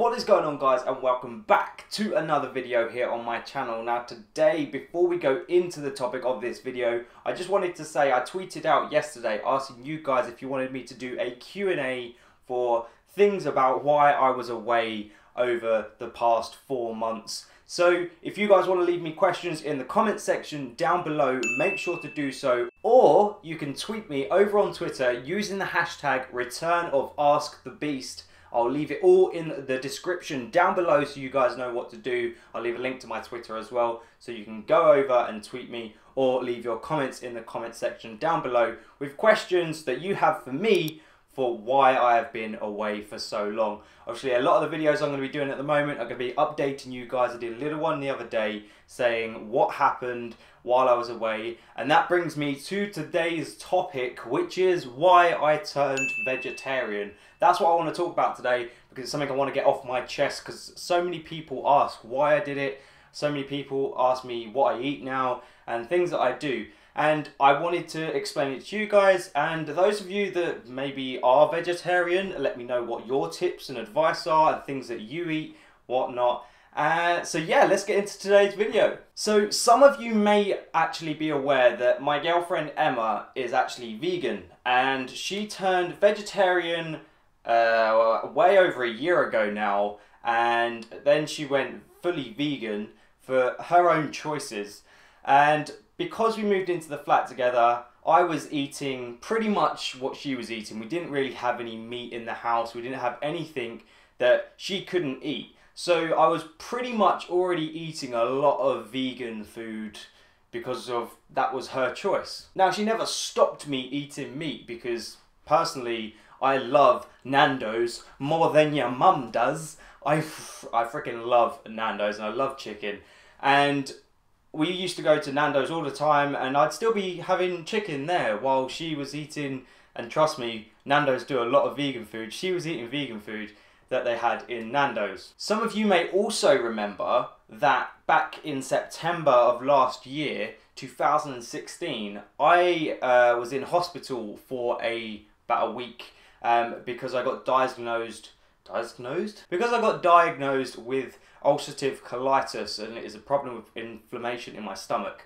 What is going on, guys, and welcome back to another video here on my channel. Now today, before we go into the topic of this video, I just wanted to say I tweeted out yesterday asking you guys if you wanted me to do a Q&A for things about why I was away over the past 4 months. So if you guys want to leave me questions in the comment section down below, make sure to do so. Or you can tweet me over on Twitter using the hashtag #ReturnOfAskTheBeast. I'll leave it all in the description down below so you guys know what to do. I'll leave a link to my Twitter as well so you can go over and tweet me or leave your comments in the comment section down below with questions that you have for me for why I have been away for so long. Obviously, a lot of the videos I'm going to be doing at the moment are going to be updating you guys. I did a little one the other day saying what happened while I was away, and that brings me to today's topic, which is why I turned vegetarian. That's what I want to talk about today because it's something I want to get off my chest because so many people ask why I did it. So many people ask me what I eat now and things that I do. And I wanted to explain it to you guys, and those of you that maybe are vegetarian, let me know what your tips and advice are and things that you eat, whatnot. So yeah, let's get into today's video. So some of you may actually be aware that my girlfriend Emma is actually vegan, and she turned vegetarian way over a year ago now, and then she went fully vegan for her own choices. And because we moved into the flat together, I was eating pretty much what she was eating. We didn't really have any meat in the house. We didn't have anything that she couldn't eat. So I was pretty much already eating a lot of vegan food because of that was her choice. Now, she never stopped me eating meat because personally, I love Nando's more than your mum does. I freaking love Nando's and I love chicken. And we used to go to Nando's all the time, and I'd still be having chicken there while she was eating, and trust me, Nando's do a lot of vegan food. She was eating vegan food that they had in Nando's. Some of you may also remember that back in September of last year, 2016, I was in hospital for about a week because I got diagnosed with ulcerative colitis, and it is a problem with inflammation in my stomach.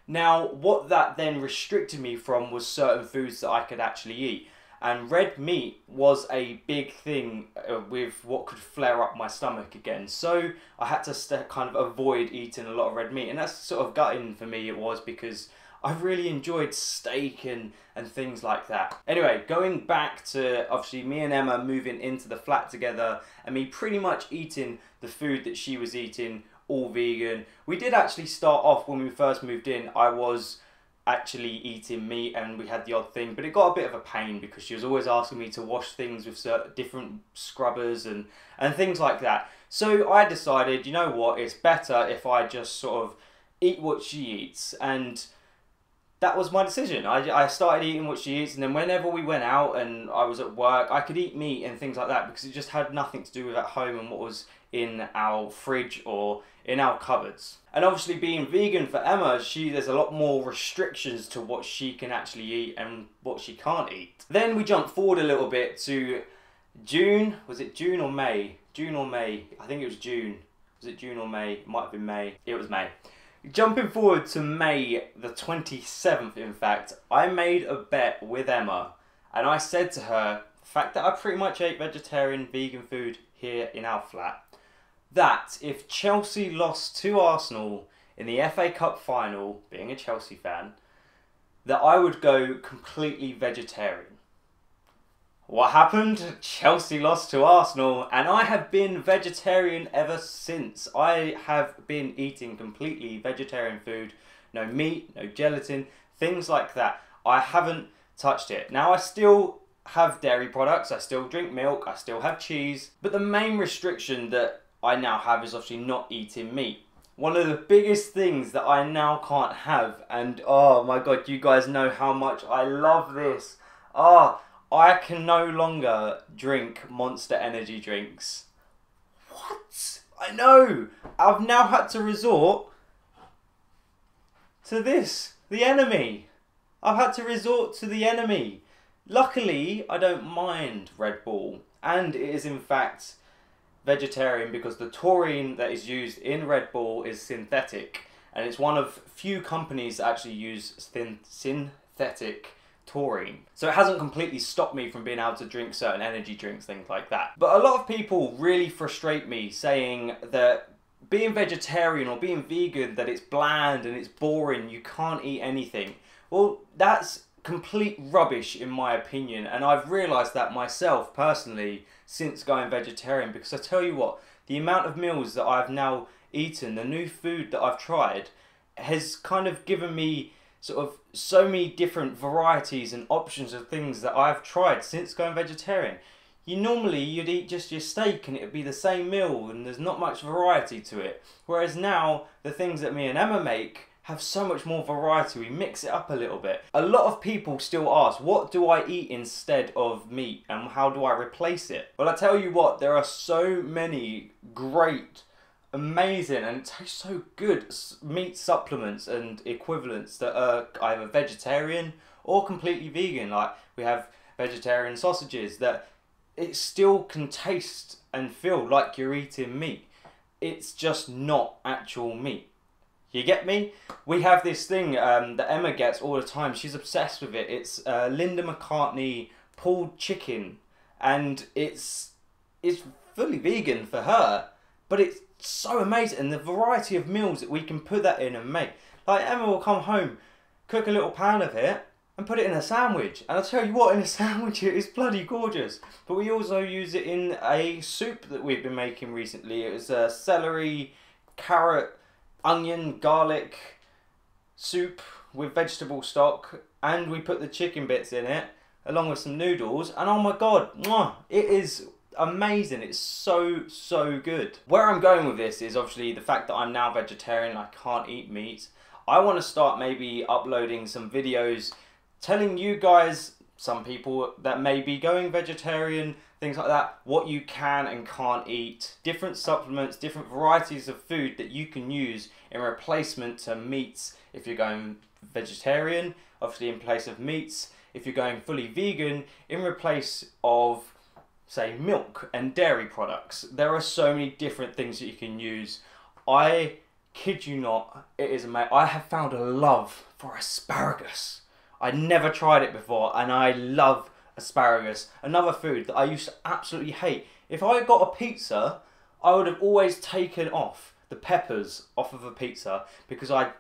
Now, what that then restricted me from was certain foods that I could actually eat, and red meat was a big thing with what could flare up my stomach again. So I had to kind of avoid eating a lot of red meat, and that's sort of gutting for me. It was because I really enjoyed steak and things like that. Anyway, going back to obviously me and Emma moving into the flat together and me pretty much eating the food that she was eating, all vegan. We did actually start off when we first moved in, I was actually eating meat and we had the odd thing, but it got a bit of a pain because she was always asking me to wash things with certain different scrubbers and things like that. So I decided, you know what, it's better if I just sort of eat what she eats, and that was my decision. I started eating what she eats, and then whenever we went out and I was at work, I could eat meat and things like that because it just had nothing to do with at home and what was in our fridge or in our cupboards. And obviously being vegan for Emma, there's a lot more restrictions to what she can actually eat and what she can't eat. Then we jump forward a little bit to June. Was it June or May? June or May? I think it was June. Was it June or May? It might have been May. It was May. Jumping forward to May the 27th, in fact, I made a bet with Emma, and I said to her, the fact that I pretty much ate vegetarian, vegan food here in our flat, that if Chelsea lost to Arsenal in the FA Cup final, being a Chelsea fan, that I would go completely vegetarian. What happened? Chelsea lost to Arsenal, and I have been vegetarian ever since. I have been eating completely vegetarian food, no meat, no gelatin, things like that. I haven't touched it. Now I still have dairy products, I still drink milk, I still have cheese, but the main restriction that I now have is obviously not eating meat. One of the biggest things that I now can't have, and oh my god, you guys know how much I love this. I can no longer drink Monster energy drinks. What? I know! I've now had to resort to this, the enemy. I've had to resort to the enemy. Luckily, I don't mind Red Bull, and it is in fact vegetarian because the taurine that is used in Red Bull is synthetic, and it's one of few companies that actually use synthetic taurine. So it hasn't completely stopped me from being able to drink certain energy drinks, things like that. But a lot of people really frustrate me saying that being vegetarian or being vegan, that it's bland and it's boring, you can't eat anything. Well, that's complete rubbish in my opinion, and I've realised that myself personally since going vegetarian, because I tell you what, the amount of meals that I've now eaten, the new food that I've tried, has kind of given me sort of so many different varieties and options of things that I've tried since going vegetarian. You'd eat just your steak and it would be the same meal and there's not much variety to it. Whereas now, the things that me and Emma make have so much more variety. We mix it up a little bit. A lot of people still ask, what do I eat instead of meat and how do I replace it? Well, I tell you what, there are so many great, amazing, and it tastes so good meat supplements and equivalents that are either vegetarian or completely vegan. Like, we have vegetarian sausages that it still can taste and feel like you're eating meat. It's just not actual meat. You get me? We have this thing that Emma gets all the time. She's obsessed with it. It's Linda McCartney pulled chicken, and it's fully vegan for her, but it's so amazing, and the variety of meals that we can put that in and make. Like, Emma will come home, cook a little pan of it, and put it in a sandwich. And I'll tell you what, in a sandwich it is bloody gorgeous. But we also use it in a soup that we've been making recently. It was a celery, carrot, onion, garlic soup with vegetable stock, and we put the chicken bits in it along with some noodles, and oh my god, mwah, it is amazing. It's so good. Where I'm going with this is obviously the fact that I'm now vegetarian, I can't eat meat. I want to start maybe uploading some videos telling you guys, some people that may be going vegetarian, things like that, what you can and can't eat, different supplements, different varieties of food that you can use in replacement to meats if you're going vegetarian, obviously in place of meats, if you're going fully vegan, in replace of, say, milk and dairy products. There are so many different things that you can use. I kid you not, it is amazing. I have found a love for asparagus. I never tried it before, and I love asparagus. Another food that I used to absolutely hate. If I got a pizza, I would have always taken off the peppers off of a pizza because I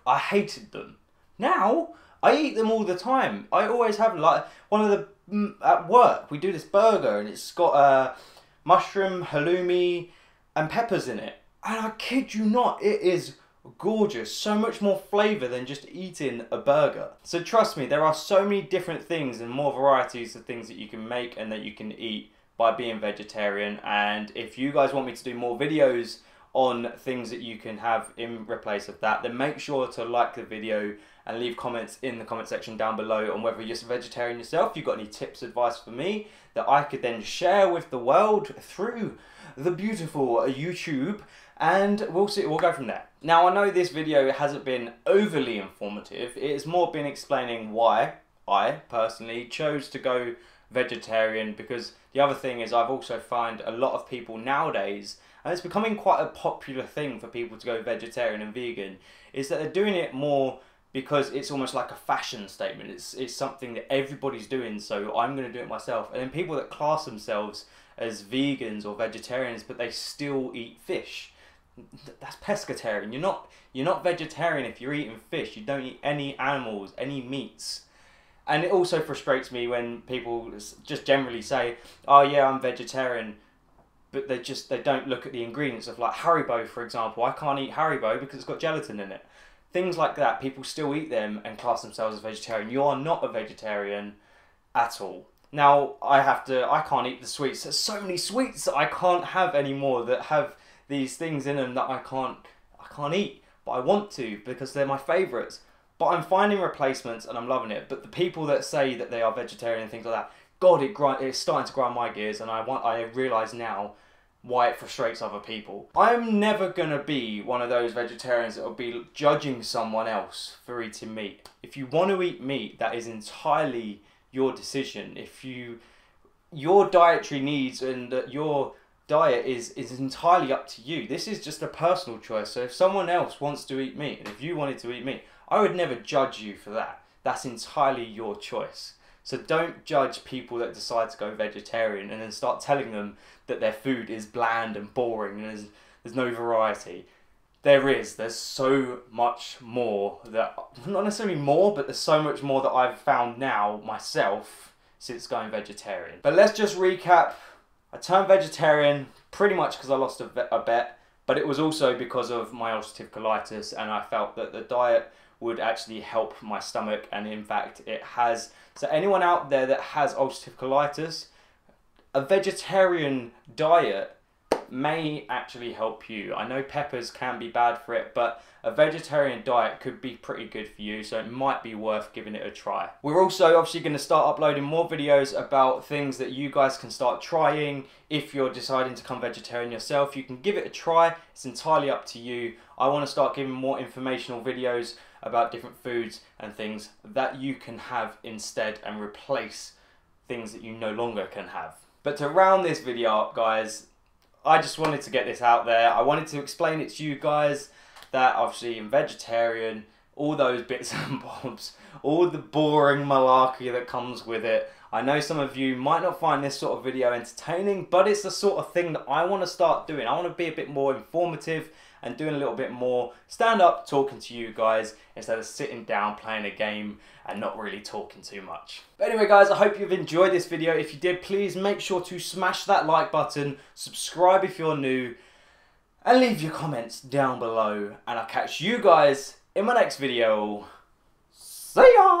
hated them. Now, I eat them all the time. I always have, like, one of the, at work, we do this burger and it's got mushroom, halloumi and peppers in it. And I kid you not, it is gorgeous. So much more flavour than just eating a burger. So trust me, there are so many different things and more varieties of things that you can make and that you can eat by being vegetarian. And if you guys want me to do more videos on things that you can have in replace of that, then make sure to like the video and leave comments in the comment section down below on whether you're a vegetarian yourself, you've got any tips, advice for me that I could then share with the world through the beautiful YouTube, and we'll go from there. Now, I know this video hasn't been overly informative. It has more been explaining why I personally chose to go vegetarian, because the other thing is I've also found a lot of people nowadays, and it's becoming quite a popular thing for people to go vegetarian and vegan, is that they're doing it more because it's almost like a fashion statement. It's something that everybody's doing, so I'm going to do it myself. And then people that class themselves as vegans or vegetarians, but they still eat fish. That's pescatarian. You're not vegetarian if you're eating fish. You don't eat any animals, any meats. And it also frustrates me when people just generally say, oh yeah, I'm vegetarian, but they don't look at the ingredients of, like, Haribo, for example. I can't eat Haribo because it's got gelatin in it. Things like that, people still eat them and class themselves as vegetarian. You are not a vegetarian at all. Now, I can't eat the sweets. There's so many sweets that I can't have anymore that have these things in them that I can't eat, but I want to because they're my favourites. But I'm finding replacements and I'm loving it. But the people that say that they are vegetarian and things like that, God, it's starting to grind my gears, and I realise now why it frustrates other people. I'm never gonna be one of those vegetarians that will be judging someone else for eating meat. If you want to eat meat, that is entirely your decision. If your dietary needs and your diet is entirely up to you. This is just a personal choice. So if someone else wants to eat meat, and if you wanted to eat meat, I would never judge you for that. That's entirely your choice. So don't judge people that decide to go vegetarian and then start telling them that their food is bland and boring and there's no variety. There's so much more that, not necessarily more, but there's so much more that I've found now myself since going vegetarian. But let's just recap. I turned vegetarian pretty much because I lost a bet, but it was also because of my ulcerative colitis, and I felt that the diet would actually help my stomach, and in fact it has. So anyone out there that has ulcerative colitis, a vegetarian diet may actually help you. I know peppers can be bad for it, but a vegetarian diet could be pretty good for you, so it might be worth giving it a try. We're also obviously going to start uploading more videos about things that you guys can start trying. If you're deciding to become vegetarian yourself, you can give it a try. It's entirely up to you. I want to start giving more informational videos about different foods and things that you can have instead and replace things that you no longer can have. But to round this video up, guys, I just wanted to get this out there. I wanted to explain it to you guys that obviously I'm vegetarian, all those bits and bobs, all the boring malarkey that comes with it. I know some of you might not find this sort of video entertaining, but it's the sort of thing that I want to start doing. I want to be a bit more informative and doing a little bit more stand up talking to you guys instead of sitting down playing a game and not really talking too much. But anyway guys, I hope you've enjoyed this video. If you did, please make sure to smash that like button, subscribe if you're new, and leave your comments down below. And I'll catch you guys in my next video. See ya!